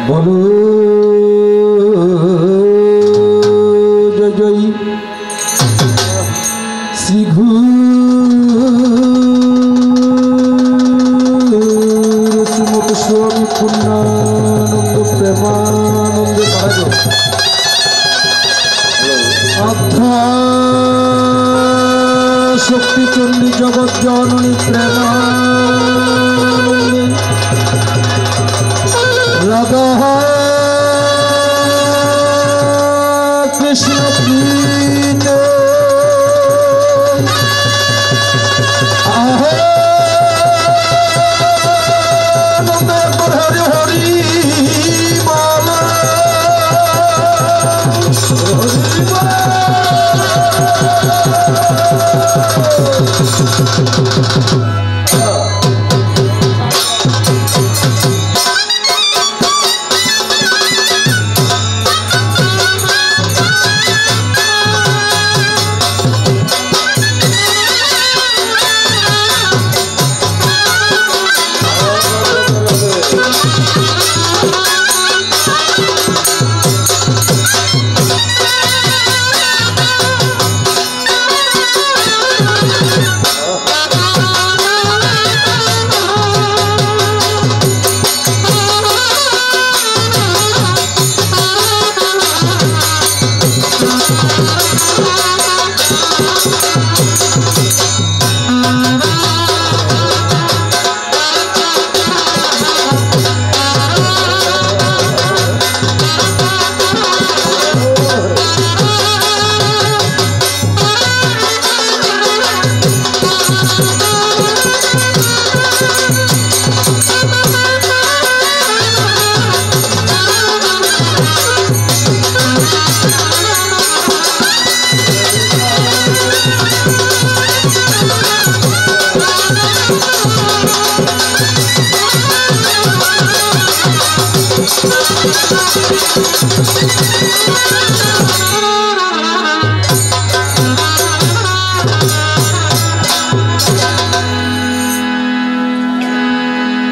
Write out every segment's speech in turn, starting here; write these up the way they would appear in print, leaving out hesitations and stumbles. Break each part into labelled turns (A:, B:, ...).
A: বলো জয় জয় শ্রী শ্রীমত স্বামী পূর্ণানন্দ প্রেমানন্দ মহারাজ আধ্যা শক্তি চণ্ডী জগৎ জননী প্রেমানন্দে রাধা কৃষ্ণ প্রিয় হরি হরি মালা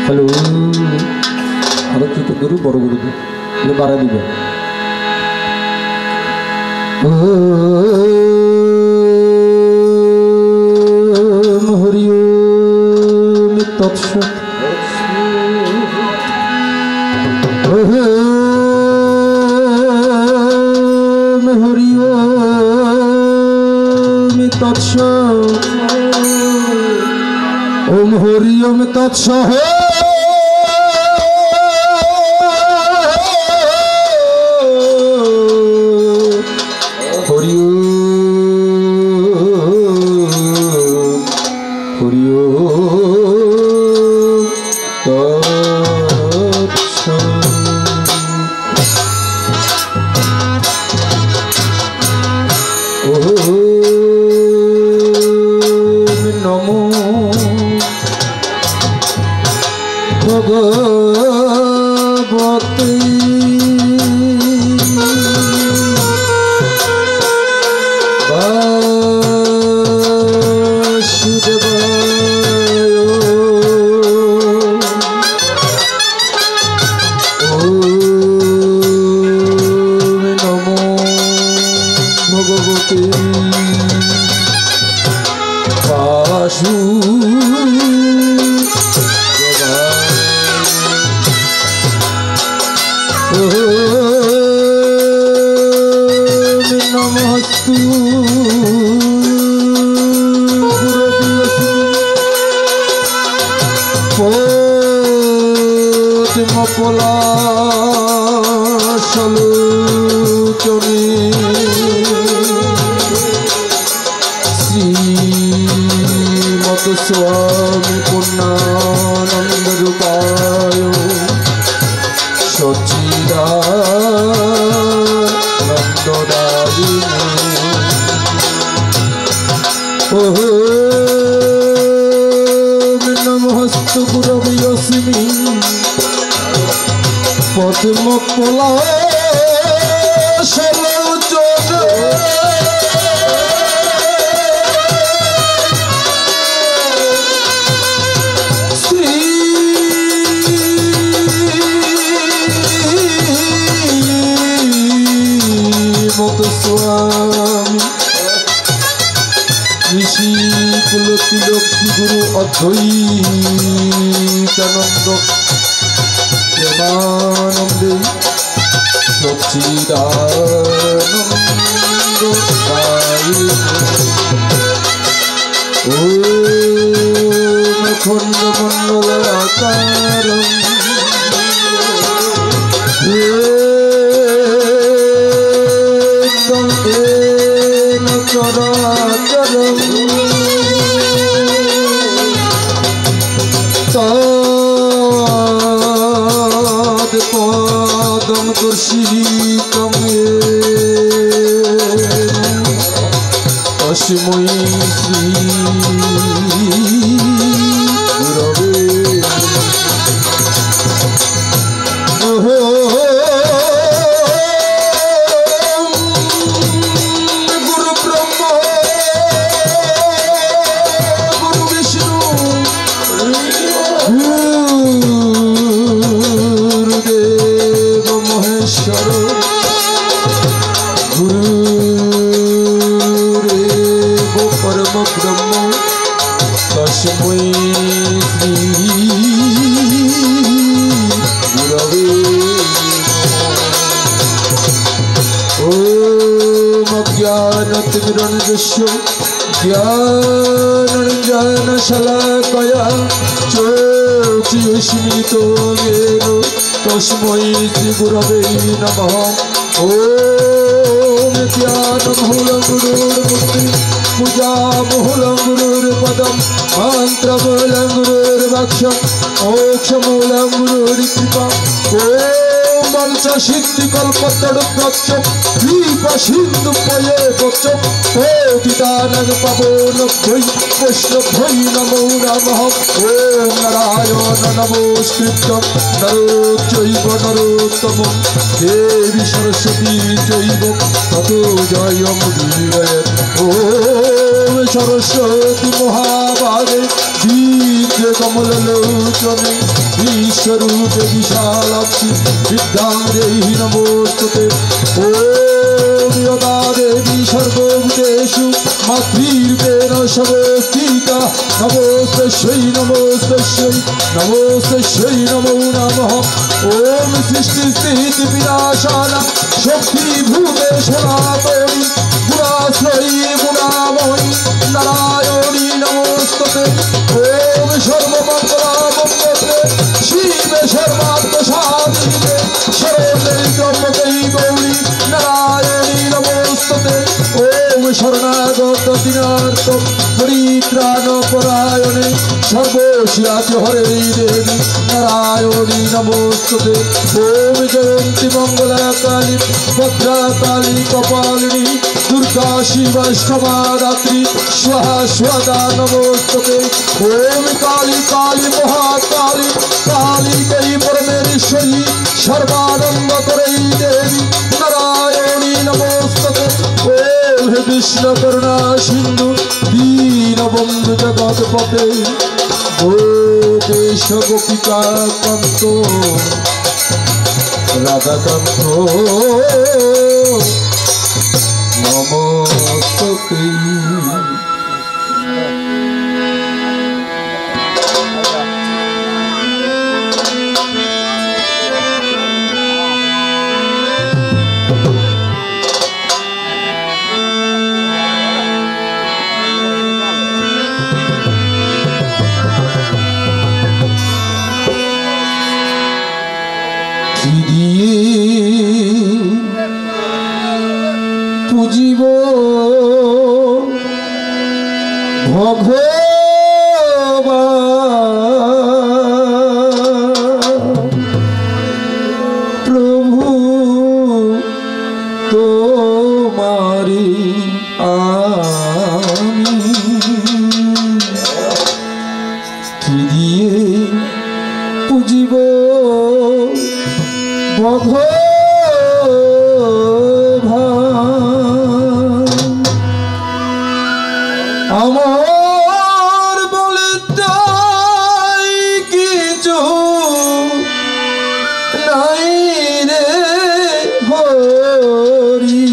A: হ্যালো আরো ছোট গুরু বড় গুরু বাড়া দিবে হরি তৎসৎ হরি তৎসৎ ওম হরি ওম তৎসৎ নমো ভগবতে নমস্তু পলাশলোচনে শ্রীমত স্বামী পূর্ণানন্দ রূপায় সচিদানন্দদায়িনে নমস্তু গুরবে যস্মি পদ্ম পলাশলোচনে শ্রী আমি ঋষি কুল তিলক শ্রী গুরু অদ্বৈতানন্দ প্রেমানন্দে সচ্চিদানন্দ ওম খণ্ড মণ্ডলাকারম চরাচরম তদ পদম দর্শিতম তস্मै শ্রী গুরবে ज्ञानञ्जनशलाकया चक्षुष्मिलितो येन तस्मै श्रीगुरवे नमः। ॐ ज्ञानमूलं गुरुर्मुक्तिं पूजामूलं गुरुर्पदं मन्त्रमूलं गुरुर्वाक्यं मोक्षमूलं गुरुर्कृपा। सिद्धिकल्पतरुभ्यश्च कृपासिन्धुभ्ये पतितानां पावनेभ्यो वैष्णवेभ्यो नमो नमः। ॐ नारायण नमस्कृत्य नरं चैव नरोत्तमं देवी सरस्वती चैव ततो जयमुदीरयेत्। ॐ सरस्वती महाभागे दीर्घे कमललोचने विश्वरूपे विशालाक्षि विद्यां देहि नमोस्तुते। ॐ यदा देवी सर्वभूतेषु मातृरूपेण संस्थिता नमोस्तस्यै नमोस्तस्यै नमोस्तस्यै नमो नमः। ॐ सृष्टिस्थितिविनाशानां शक्तिभूते सनातनी गुणाश्रयी गुणामयी नारायणी नमोस्तुते। ॐ सर्वमङ्गलमङ्गले शिवे सर्वार्थसाधिके शरण्ये त्र्यम्बके गौरी नारायणी नमोस्तुते। ॐ शरणागत दीनार्थ परित्राणपरायणे सर्वस्याति हरे देवी नारायणी नमोस्तुते। ॐ जयन्ती मङ्गलकाली भद्रकाली कपालिनी दुर्गा शिवा क्षमा दात्री स्वाहा स्वदा नमोस्तुते। ॐ काली काली महाकाली काली कई परमेश्वरी सर्वानंदकरी देवी नारायणी नमोस्तुते। ॐ हे कृष्ण करुणा सिंधु दीनबंधु जगत्पते गोपेश गोपिका कांत राधाकांत नमोस्तुते। পুজিব ভগবান প্রভু তোমারি আমি কি দিয়ে পুজিব ভগবান আমার বলে তাই কিছু নাই রে হরি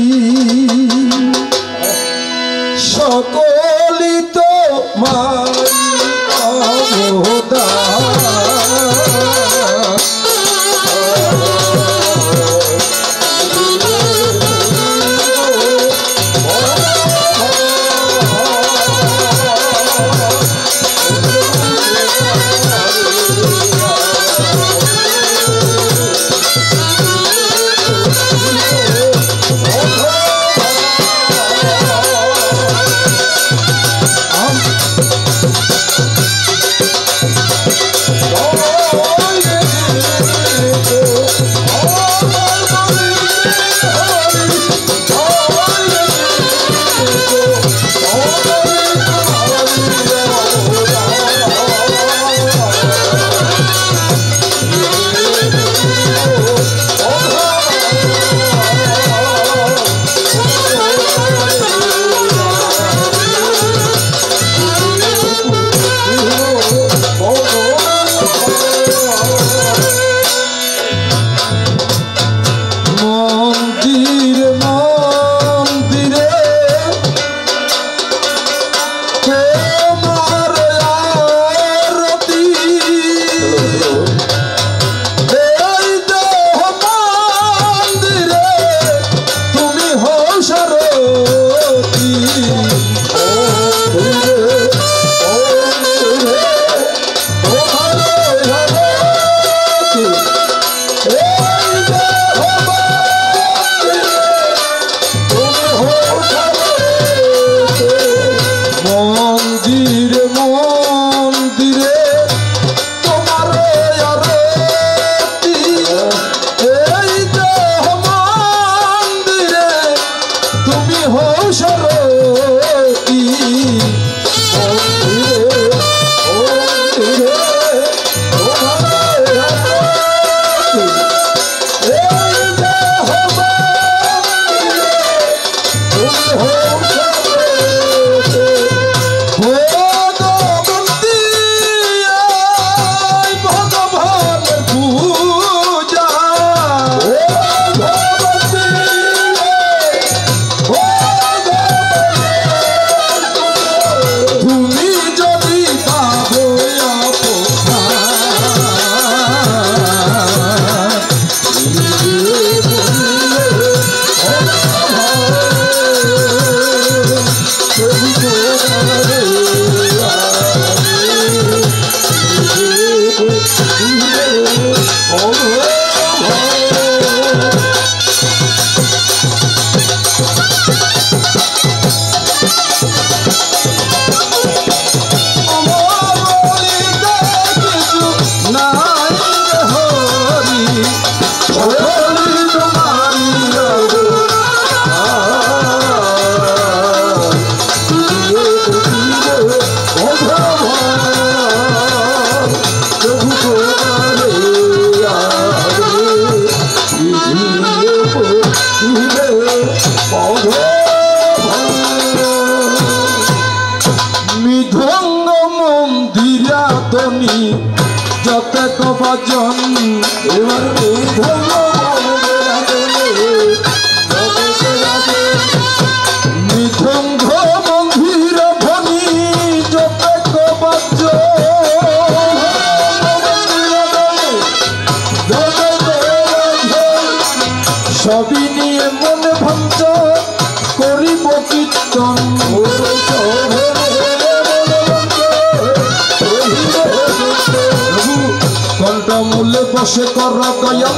A: বসে কর দয়া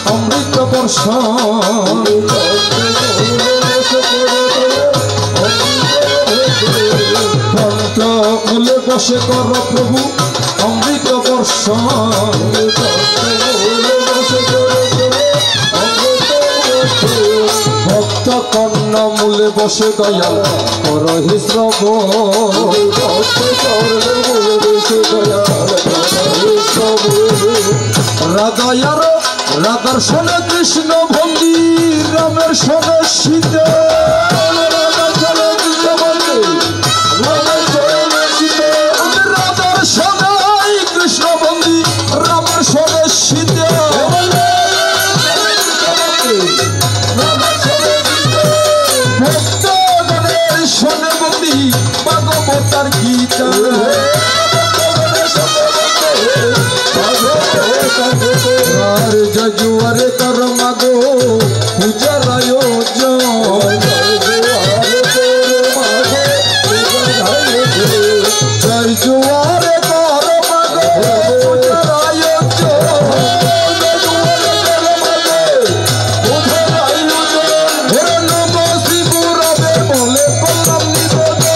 A: অমৃত বর্ষণ কণ্ঠ মূলে বসে কর প্রভু অমৃত বর্ষণ ভক্ত কর্ণ মূলে বসে দয়া কর হি রাধায়ার রাধার সনে কৃষ্ণ ভঙ্গি রামের সনে সীতা রাধার সনে কৃষ্ণ ভঙ্গি রামের সনে সীতা ভক্তগণের সনে বন্দি ভাগবতার গীতা আর জজুয়ারে কর মাগো পূজার আয়োজন জয় জুয়ারে কর মাগো পূজার আয়োজন নম শিবুরবে বলে কলম নিবেদন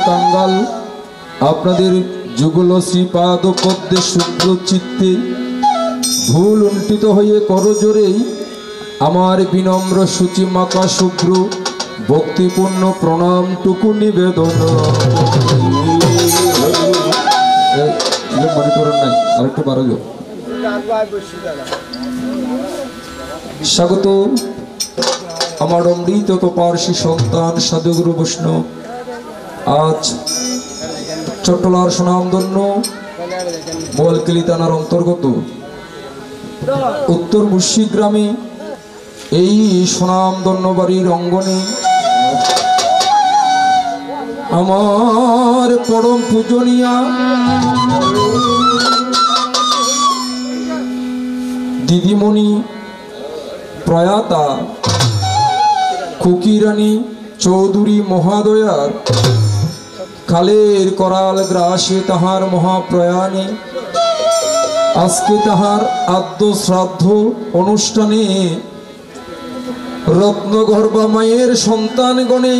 A: কাঙ্গাল আপনাদের যুগল শ্রীপাদ পদ্মে শুভ্র চিত্তে ভুল উন্ঠিত হয়ে করজোরেই আমার বিনম্র সূচি মাকা শুভ্র ভক্তিপূর্ণ প্রণামটুকু নিবেদন। মনে করেন নাই আরেকটু বাড়াল। স্বাগত আমার অমৃত পার্শ্বী সন্তান সাধুগুরু বৈষ্ণব। আজ চট্টলার সুনামধন্য বোয়ালখালী থানার অন্তর্গত উত্তর মুর্শি গ্রামে এই সুনামধন্য বাড়ির অঙ্গনে আমার পরম পূজনীয়া দিদিমণি প্রয়াতা খুকিরানী চৌধুরী মহাদয়ার কালের করাল গ্রাসে তাহার মহাপ্রয়াণে আজকে তাহার আদ্য শ্রাদ্ধ অনুষ্ঠানে রত্নগর্ভা মায়ের সন্তানগণে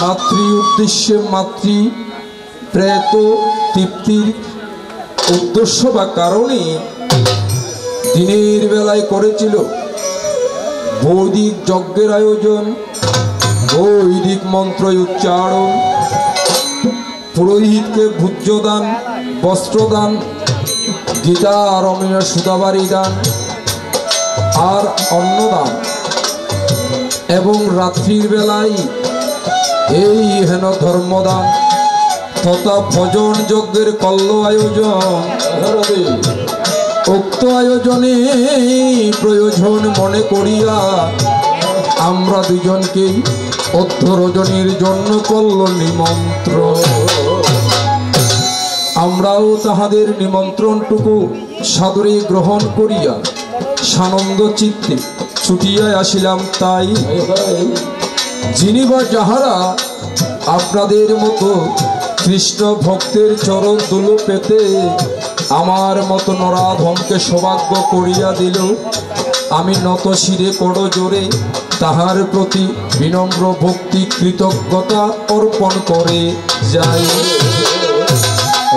A: মাতৃ উদ্দেশ্যে মাতৃ প্রেত তৃপ্তির উদ্দেশ্য বা কারণে দিনের বেলায় করেছিল বৈদিক যজ্ঞের আয়োজন, বৈদিক মন্ত্র উচ্চারণ, পুরোহিতকে ভূজ্যদান, বস্ত্রদান, গীতা রমণীয় সুতাবাড়ি দান আর অন্নদান এবং রাত্রির বেলায় এই হেন ধর্মদান তথা ভজন যজ্ঞের কল্য আয়োজন। উক্ত আয়োজনে প্রয়োজন মনে করিয়া আমরা দুজনকেই অর্ধ রজনীর জন্য করল নিমন্ত্রণ। আমরাও তাহাদের নিমন্ত্রণটুকু সাদরে গ্রহণ করিয়া সানন্দ চিত্তে ছুটিয়া আসিলাম। তাই যিনি বা যাহারা আপনাদের মতো কৃষ্ণ ভক্তের চরণ দুলো পেতে আমার মতো নরাধমকে সৌভাগ্য করিয়া দিল, আমি নত শিরে করো জোরে তাহার প্রতি বিনম্র ভক্তি কৃতজ্ঞতা অর্পণ করে যাই।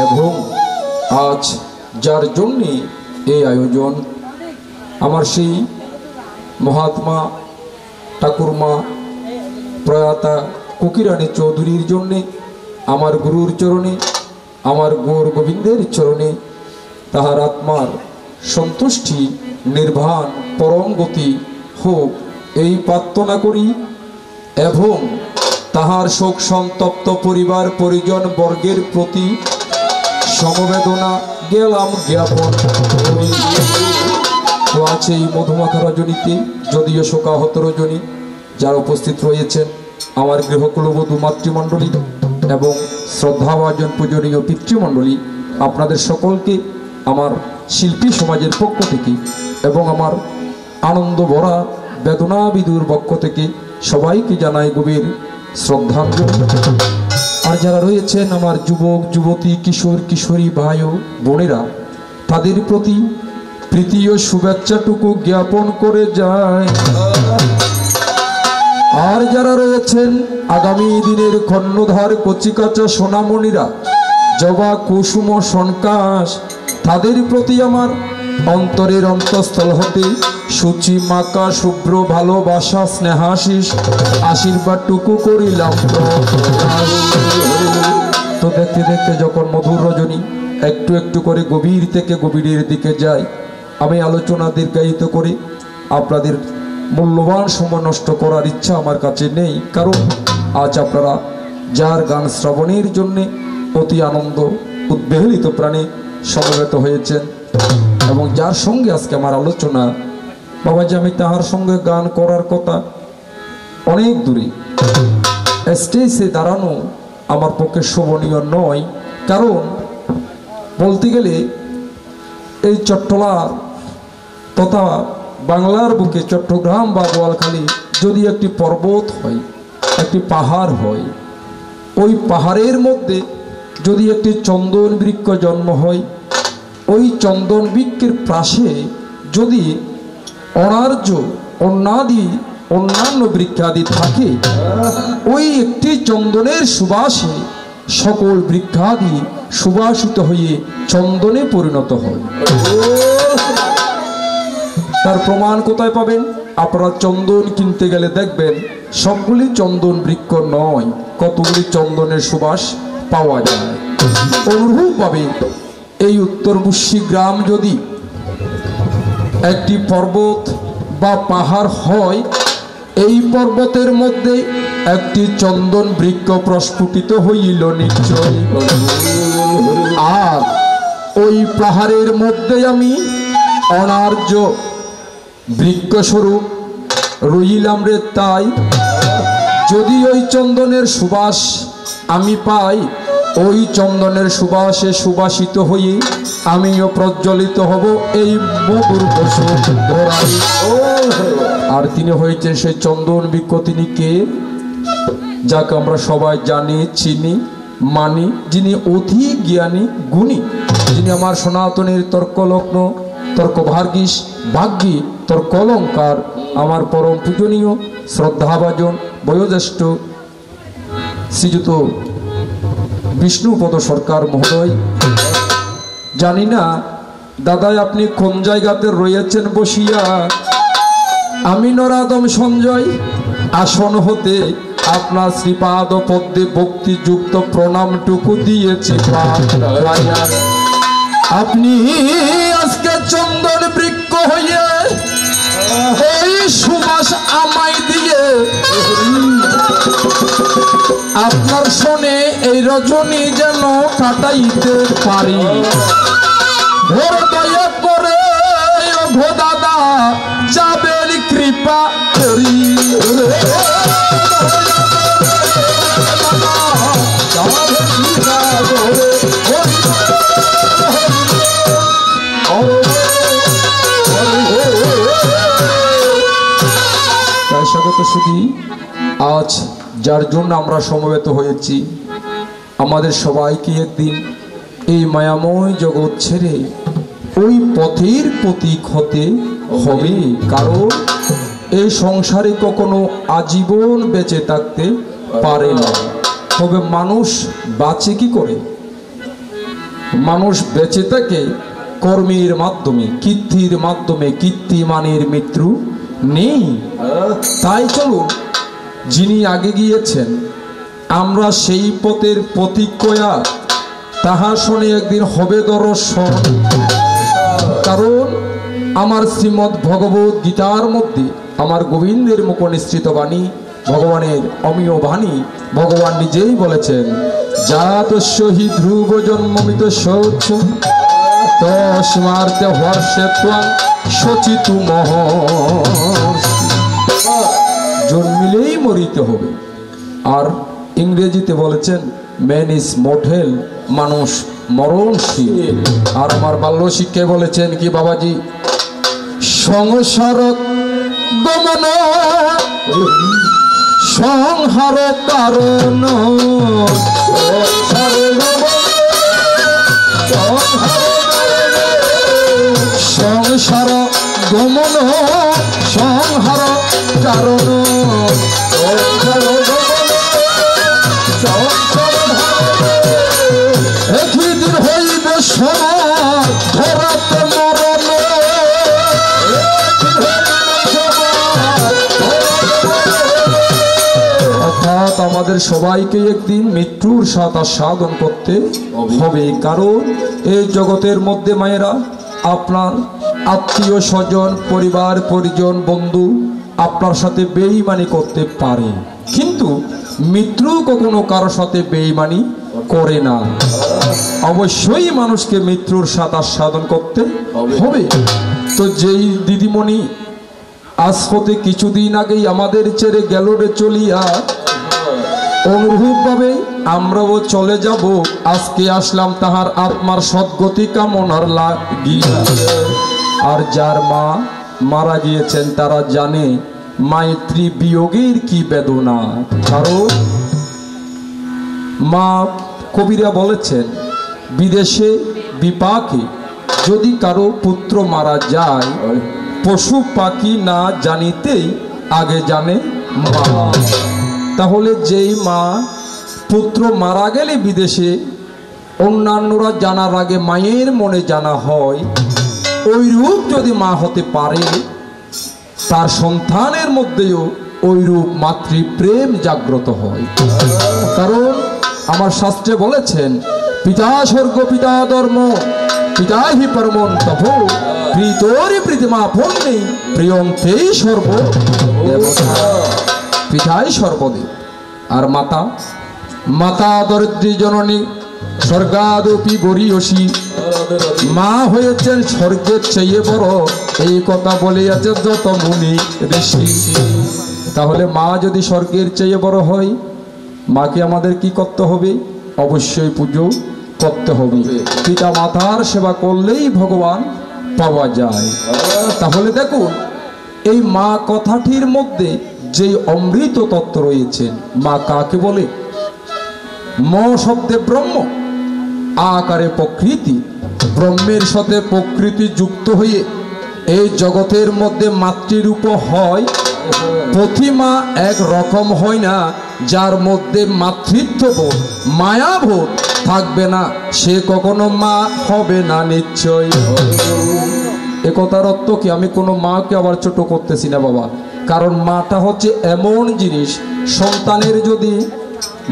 A: এবং আজ যার জন্যে এই আয়োজন, আমার সেই মহাত্মা ঠাকুরমা প্রয়াতা কুকিরানী চৌধুরীর জন্যে, আমার গুরুর চরণে, আমার গৌর গোবিন্দের চরণে তাহার আত্মার সন্তুষ্টি নির্বাণ পরম গতি হোক এই প্রার্থনা করি এবং তাহার শোক সন্তপ্ত পরিবার পরিজন বর্গের প্রতি সমবেদনা গেলাম জ্ঞাপন করি। তো আছে এই মধুমাখা রজনীতে, যদিও শোকাহত রজনী, যারা উপস্থিত রয়েছেন আমার গৃহকুলবধূ মাতৃমণ্ডলী এবং শ্রদ্ধাভাজন পূজনীয় পিতৃমণ্ডলী, আপনাদের সকলকে আমার শিল্পী সমাজের পক্ষ থেকে এবং আমার আনন্দ ভরা বেদনাবিদুর পক্ষ থেকে সবাইকে জানাই গভীর শ্রদ্ধাঞ্জলি। আর যারা রয়েছেন আমার যুবক যুবতী কিশোর কিশোরী ভাই ও বোনেরা, তাদের প্রতি প্রীতি ও শুভেচ্ছাটুকু জ্ঞাপন করে যায়। আর যারা রয়েছেন আগামী দিনের কর্ণধার কচিকাচা সোনামণিরা, জবা কুসুম সনকাশ, তাদের প্রতি আমার অন্তরের অন্তঃস্থল হতে সূচি মাকা শুভ্র ভালোবাসা স্নেহাশিস আশীর্বাদটুকু করিলাম। তো দেখতে দেখতে যখন মধুর রজনী একটু একটু করে গভীর থেকে গভীরের দিকে যায়, আমি আলোচনা দীর্ঘায়িত করে আপনাদের মূল্যবান সময় নষ্ট করার ইচ্ছা আমার কাছে নেই। কারণ আজ আপনারা যার গান শ্রবণের জন্যে অতি আনন্দ উদ্বেলিত প্রাণে সমবেত হয়েছেন এবং যার সঙ্গে আজকে আমার আলোচনা, বাবাজি আমি তাহার সঙ্গে গান করার কথা, অনেক দূরে স্টেজে দাঁড়ানো আমার পক্ষে শোভনীয় নয়। কারণ বলতে গেলে এই চট্টলা তথা বাংলার বুকে চট্টগ্রাম বা বোয়ালখালী যদি একটি পর্বত হয়, একটি পাহাড় হয়, ওই পাহাড়ের মধ্যে যদি একটি চন্দন বৃক্ষ জন্ম হয়, ওই চন্দন বৃক্ষের পাশে যদি অনার্য অন্যান্য বৃক্ষাদি থাকে, ওই একটি চন্দনের সুবাসে সকল বৃক্ষাদি সুবাসিত হয়ে চন্দনে পরিণত হয়। তার প্রমাণ কোথায় পাবেন? আপনারা চন্দন কিনতে গেলে দেখবেন সবগুলি চন্দন বৃক্ষ নয়, কতগুলি চন্দনের সুবাস পাওয়া যায়। অনুরূপভাবে এই উত্তর মুশি গ্রাম যদি একটি পর্বত বা পাহাড় হয়, এই পর্বতের মধ্যে একটি চন্দন বৃক্ষ প্রস্ফুটিত হইল নিশ্চয়, আর ওই পাহাড়ের মধ্যে আমি অনার্য বৃক্ষস্বরূপ রইলাম রে। তাই যদি ওই চন্দনের সুবাস আমি পাই, ওই চন্দনের সুবাসে সুবাসিত হয়ে আমিও প্রজ্বলিত হব এই মধুর বসুন্ধরায়। আর তিনি হয়েছেন সেই চন্দন বৃক্ষ। তিনি কে? যাকে আমরা সবাই জানি, চিনি, মানি, যিনি অতি জ্ঞানী গুণী, যিনি আমার সনাতনের তর্কলগ্ন, তর্কভার্গিস, ভাগ্যী, তর্কলঙ্কার, আমার পরম পূজনীয় শ্রদ্ধাভাজন বয়োজ্যেষ্ঠ শ্রীযুত বিষ্ণুপদ সরকার মহোদয়। জানি না দাদাই আপনি কোন জায়গাতে রয়েছেন বসিয়া। আমি নরাদম সঞ্জয় আসন হতে আপনার শ্রীপাদ পদ্মে ভক্তিযুক্ত প্রণামটুকু দিয়েছি। আপনি আজকে চন্দন বৃক্ষ হয়ে এই সুবাস আমায় দিয়ে আপনার শোনে এই রজনী যেন কাটাইতে পারি। দয়া করে ওগো দাদা যাবেন কৃপা করি। স্বাগত সুধী, আজ যার জন্য আমরা সমবেত হয়েছি, আমাদের সবাইকে একদিন এই মায়াময় জগৎ ছেড়ে ওই পথের প্রতীক হতে হবে। কারণ এই সংসারে কখনো আজীবন বেঁচে থাকতে পারে না। তবে মানুষ বাঁচে কি করে? মানুষ বেঁচে থাকে কর্মের মাধ্যমে, কীর্তির মাধ্যমে। কীর্তিমানের মৃত্যু নেই। তাই চলুন, যিনি আগে গিয়েছেন আমরা সেই পথের প্রতিজ্ঞা, তাহার শুনে একদিন হবে দর্শন। কারণ আমার শ্রীমদ্ ভগবত গীতার মধ্যে আমার গোবিন্দের মুখ নিঃসৃত বাণী, ভগবানের অমীয় বাণী, ভগবান নিজেই বলেছেন, জাতস্য হি ধ্রুব জন্মমিত স্বচ্ছ তস্মার্তে হর্ষে ত্বং শচিতু মহর্ষি। জন্মিলেই মরিতে হবে। আর ইংরেজিতে বলেছেন ম্যান ইজ মর্টাল, মানুষ মরণশীল। আর আমার বাল্য শিক্ষায় বলেছেন কি বাবাজি, সংসার গমন সংহার কারণ, সংসার গমন সংহার কারণ, একদিন হইবে সবার ধরাতে মরণ। অর্থাৎ আমাদের সবাইকে একদিন মৃত্যুর সাথে সাধন করতে হবে। কারণ এই জগতের মধ্যে মায়েরা, আপনার আত্মীয় স্বজন, পরিবার পরিজন, বন্ধু আপনার সাথে বেঈমানি করতে পারে, কিন্তু মৃত্যু কখনো কারো সাথে বেঈমানি করে না। অবশ্যই মানুষকে মৃত্যুর সাথে সাধন করতে হবে। তো যেই দিদিমণি আজ হতে কিছুদিন আগেই আমাদের ছেড়ে গেল রে চলিয়া, অনুরূপভাবে আমরাও চলে যাব। আজকে আসলাম তাহার আত্মার সদ্গতি কামনার লাগিয়া। আর যার মা মারা গিয়েছেন তারা জানে মাতৃ বিয়োগের কি বেদনা। কারণ মা, কবিরা বলেছেন, বিদেশে বিপাকে যদি কারো পুত্র মারা যায় পশু পাখি না জানিতেই আগে জানে মা। তাহলে যেই মা পুত্র মারা গেলে বিদেশে অন্যান্যরা জানার আগে মায়ের মনে জানা হয়, ওই রূপ যদি মা হতে পারে, তার সন্তানের মধ্যেও ওই রূপ মাতৃপ্রেম জাগ্রত হয়। কারণ আমার শাস্ত্রে বলেছেন, পিতা স্বর্গ পিতা ধর্ম পিতা হি পরমন তপ প্রীতরি প্রীতিমা পণ্যে প্রিয়ন্তেই সর্ব দেবতা। পিতাই সর্বদেব। আর মাতা, মাতা দরিদ্রী জননী স্বর্গাদপি গরিয়সী। মা হয়েছেন স্বর্গের চেয়ে বড়, এই কথা বলিয়াছে যত মুনি ঋষি। তাহলে মা যদি স্বর্গের চেয়ে বড় হয়, মাকে আমাদের কি করতে হবে? অবশ্যই পুজো করতে হবে। পিতা মাতার সেবা করলেই ভগবান পাওয়া যায়। তাহলে দেখুন, এই মা কথাটির মধ্যে যে অমৃত তত্ত্ব রয়েছে। মা কাকে বলে? ম শব্দে ব্রহ্ম, আকারে প্রকৃতি। ব্রহ্মের সাথে প্রকৃতি যুক্ত হয়ে এই জগতের মধ্যে মাতৃরূপ হয়। প্রতিমা এক রকম হয় না। যার মধ্যে মাতৃত্ববোধ মায়াবোধ থাকবে না, সে কখনো মা হবে না নিশ্চয়। এ কথার অর্থ কি? আমি কোনো মাকে আবার ছোট করতেছি না বাবা। কারণ মাটা হচ্ছে এমন জিনিস, সন্তানের যদি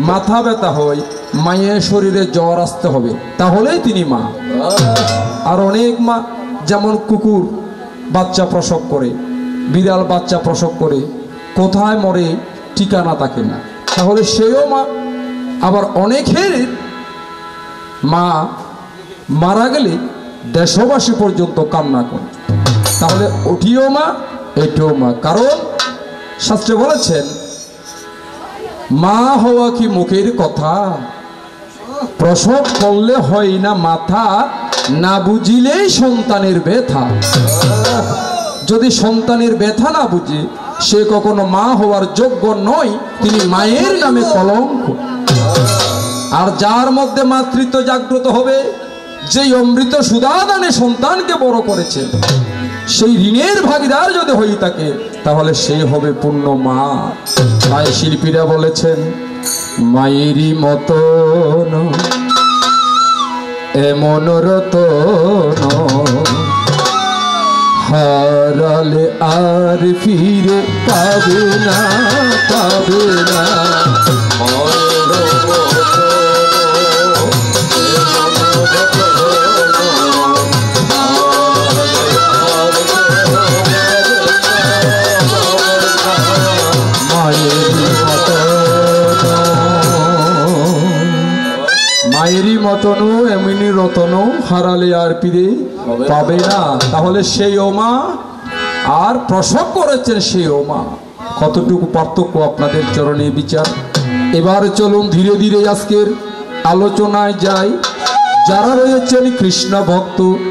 A: মাথা ব্যথা হয়, মায়ের শরীরে জ্বর আসতে হবে, তাহলেই তিনি মা। আর অনেক মা, যেমন কুকুর বাচ্চা প্রসব করে, বিড়াল বাচ্চা প্রসব করে, কোথায় মরে ঠিকানা থাকে না, তাহলে সেও মা। আবার অনেকের মা মারা গেলে দেশবাসী পর্যন্ত কান্না করে, তাহলে ওটিও মা, এটিও মা। কারণ শাস্ত্রে বলেছেন, মা হওয়া কি মুখের কথা, প্রসব করলে হয় না মাথা, না বুঝিলেই সন্তানের ব্যথা। যদি সন্তানের ব্যথা না বুঝে, সে কখনো মা হওয়ার যোগ্য নয়, তিনি মায়ের নামে কলঙ্ক। আর যার মধ্যে মাতৃত্ব জাগ্রত হবে, যেই অমৃত সুদাদানে সন্তানকে বড় করেছে, সেই ঋণের ভাগীদার যদি হয়ে থাকে, তাহলে সে হবে পূর্ণ মা। তাই শিল্পীরা বলেছেন, মায়েরই মতন এমন রতন হারালে আর ফিরে পাবে না, পাবে না। মায়েরই মতন এমনি রতন হারালে আর ফিরে পাবে না। তাহলে সেই ওমা আর প্রসব করেছেন সেই ওমা। কতটুকু পার্থক্য আপনাদের চরণে বিচার। এবার চলুন ধীরে ধীরে আজকের আলোচনায় যাই। যারা রয়েছেন কৃষ্ণ ভক্ত,